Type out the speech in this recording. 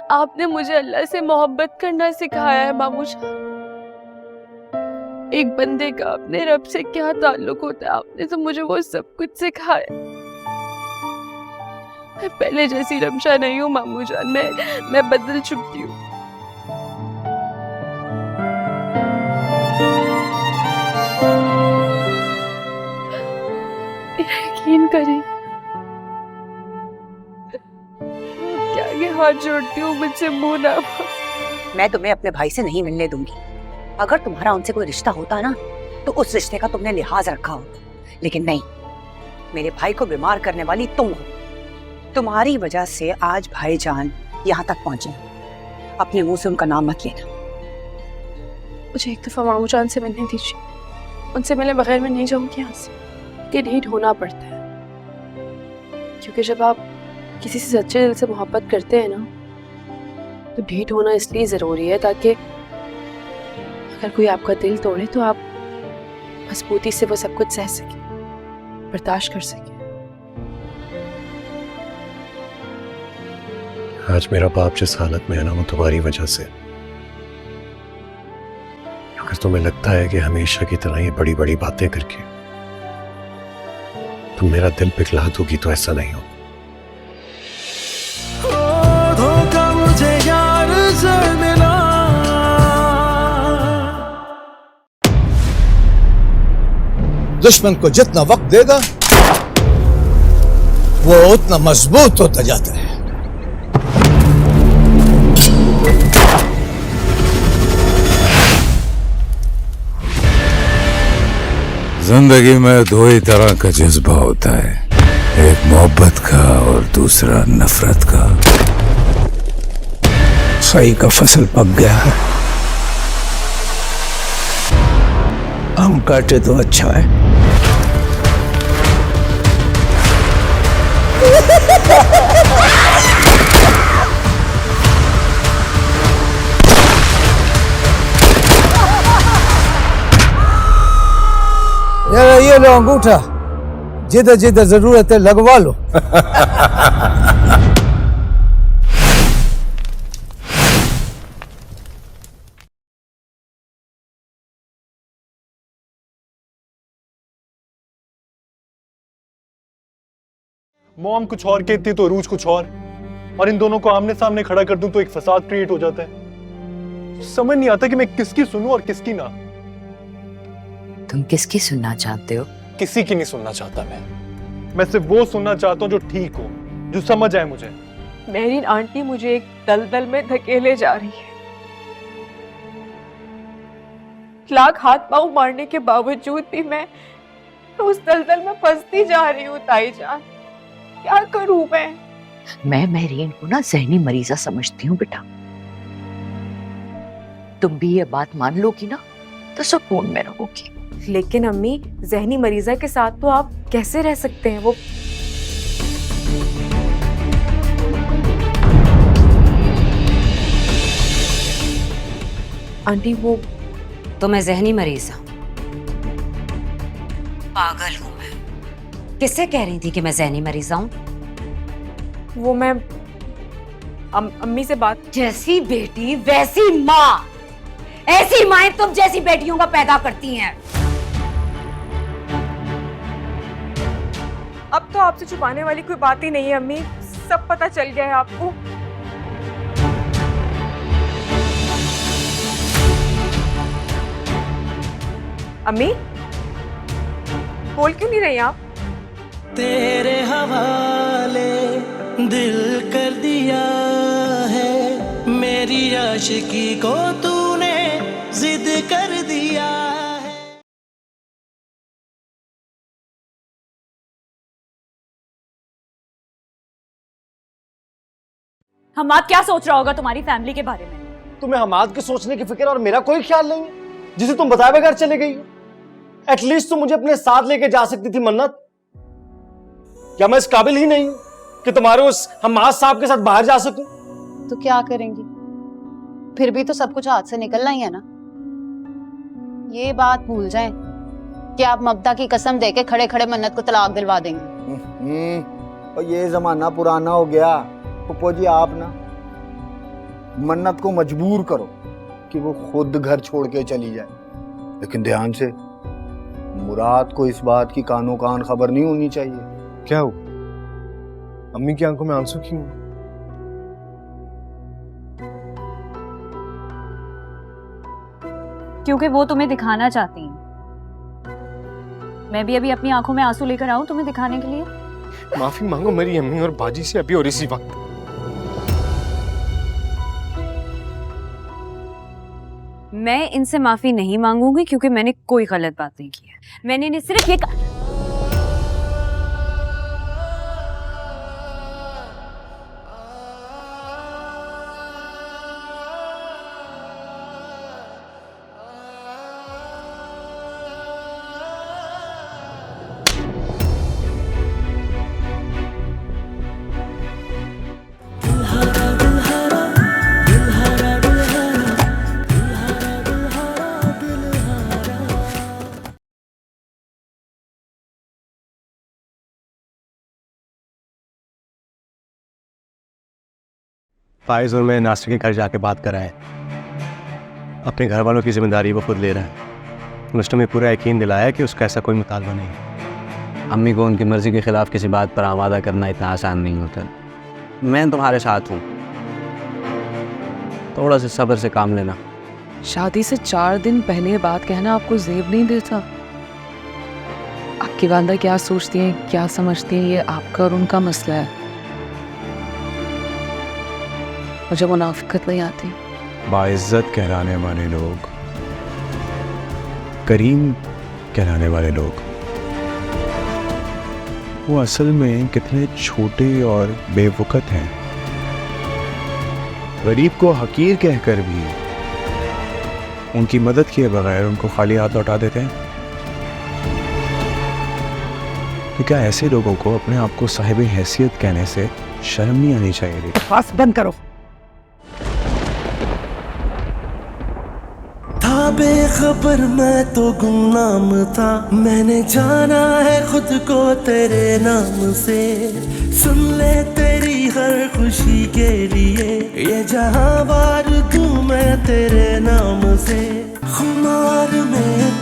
आपने मुझे अल्लाह से मोहब्बत करना सिखाया है मामू जान। एक बंदे का अपने रब से क्या ताल्लुक होता है, आपने तो मुझे वो सब कुछ सिखाया। मैं पहले जैसी रमशा नहीं हूँ मामू जान, मैं बदल चुकी हूँ। यकीन करें, क्या ये हाथ जोड़ती हूँ, मुझसे मुंह ना। मैं तुम्हें अपने भाई से नहीं मिलने दूंगी। अगर तुम्हारा उनसे कोई रिश्ता होता ना तो उस रिश्ते का तुमने लिहाज रखा होता, लेकिन नहीं। मेरे भाई को बीमार करने वाली तुम हो। तुम्हारी वजह से आज भाईजान यहाँ तक पहुंचे। अपने मुंह से उनका नाम मत लेना। मुझे एक दफा मामू जान से मिलने दीजिए, उनसे मिले बगैर मैं नहीं जाऊंगी यहाँ से। कि ढीठ होना पड़ता है, क्योंकि जब आप किसी से सच्चे दिल से मोहब्बत करते हैं ना, तो ढीठ होना इसलिए जरूरी है ताकि अगर कोई आपका दिल तोड़े तो आप मजबूती से वो सब कुछ सह सके, बर्दाश्त कर सके। आज मेरा बाप जिस हालत में है ना, वो तुम्हारी वजह से। अगर तुम्हें लगता है कि हमेशा की तरह ये बड़ी बड़ी बातें करके तुम मेरा दिल पिघला दोगी, तो ऐसा नहीं हो। धोखा मुझे यार से मिला। दुश्मन को जितना वक्त देगा वो उतना मजबूत होता जाता है। जिंदगी में दो ही तरह का जज्बा होता है, एक मोहब्बत का और दूसरा नफरत का। सही का फसल पक गया है, हम काटे तो अच्छा है। यार ये लो अंगूठा, जिधर जिधर जरूरत है लगवा लो। मॉम कुछ और कहती तो रूज कुछ और इन दोनों को आमने सामने खड़ा कर दूं तो एक फसाद क्रिएट हो जाता है। समझ नहीं आता कि मैं किसकी सुनूं और किसकी ना। तुम किसकी सुनना चाहते हो? किसी की नहीं सुनना चाहता मैं सिर्फ वो सुनना चाहता हूँ जो ठीक हो, जो समझ आए मुझे। मेरी आंटी मुझे एक दलदल में धकेले जा रही है। लाख हाथ पांव मारने के बावजूद भी मैं उस दलदल में फंसती जा रही हूँ। ताई जान, क्या करूं मैं महरीन को ना ज़हनी मरीजा समझती हूँ बेटा। तुम भी ये बात मान लोगी ना तो सुकून में रहोगी। लेकिन अम्मी, ज़हनी मरीजा के साथ तो आप कैसे रह सकते हैं? वो आंटी, वो तो मैं ज़हनी मरीज हूँ, पागल हूँ मैं। किससे कह रही थी कि मैं ज़हनी मरीज हूँ? वो मैं अम्मी से बात। जैसी बेटी वैसी माँ। ऐसी माएं तुम जैसी बेटियों का पैदा करती हैं। अब तो आपसे छुपाने वाली कोई बात ही नहीं है अम्मी, सब पता चल गया है आपको। अम्मी, बोल क्यों नहीं रही आप? तेरे हवाले दिल कर दिया है, मेरी आशिकी को तूने जिद कर दिया है। हमाद क्या सोच रहा होगा तुम्हारी फैमिली के बारे में? तुम्हें हमाद के सोचने की फिक्र और मेरा कोई ख्याल नहीं है, जिसे तुम बताए बगैर चले गई हो। एटलीस्ट तुम मुझे अपने साथ लेके जा सकती थी मन्नत। क्या मैं इस काबिल ही नहीं हूं कि तुम्हारे उस हमाद साहब के साथ बाहर जा सकूं? तो क्या करेंगी, फिर भी तो सब कुछ हाथ से निकलना ही है ना। ये बात भूल जाएं कि आप ममता की कसम देके खड़े खड़े मन्नत को तलाक दिलवा देंगे। और ये जमाना पुराना हो गया। पप्पो जी आप ना मन्नत को मजबूर करो कि वो खुद घर छोड़ के चली जाए, लेकिन ध्यान से, मुराद को इस बात की कानो कान खबर नहीं होनी चाहिए। क्या हो? अम्मी की आंखों में आंसू क्यों? क्योंकि वो तुम्हें दिखाना चाहती हैं। मैं भी अभी अपनी आंखों में आंसू लेकर आऊं तुम्हें दिखाने के लिए? माफी मांगो मेरी अम्मी और बाजी से अभी और इसी वक्त। मैं इनसे माफी नहीं मांगूंगी क्योंकि मैंने कोई गलत बात नहीं की है। मैंने इन्हें सिर्फ ये फाइज और मैं नासिर के घर जाके बात कराए। अपने घर वालों की जिम्मेदारी वो खुद ले रहा है। उसने हमें पूरा यकीन दिलाया कि उसका ऐसा कोई मुतालबा नहीं। अम्मी को उनकी मर्जी के खिलाफ किसी बात पर आमादा करना इतना आसान नहीं होता। मैं तुम्हारे साथ हूँ, थोड़ा सा सब्र से काम लेना। शादी से 4 दिन पहले ये बात कहना आपको जेब नहीं देता? आपकी वालदा क्या सोचती हैं, क्या समझती हैं, ये आपका और उनका मसला है। मुझे मुनाफिकत नहीं आती। बाइज्जत कहलाने वाले लोग, करीम कहलाने वाले लोग, वो असल में कितने छोटे और बेवकूफ़ हैं। गरीब को हकीर कहकर भी उनकी मदद किए बगैर उनको खाली हाथ लौटा देते हैं। तो क्या ऐसे लोगों को अपने आप को साहिब हैसियत कहने से शर्म नहीं आनी चाहिए? बस बंद करो। था बेखबर मैं तो गुमनाम था, मैंने जाना है खुद को तेरे नाम से। सुन ले तेरी हर खुशी के लिए ये जहां वार दूं मैं तेरे नाम से। खुमार में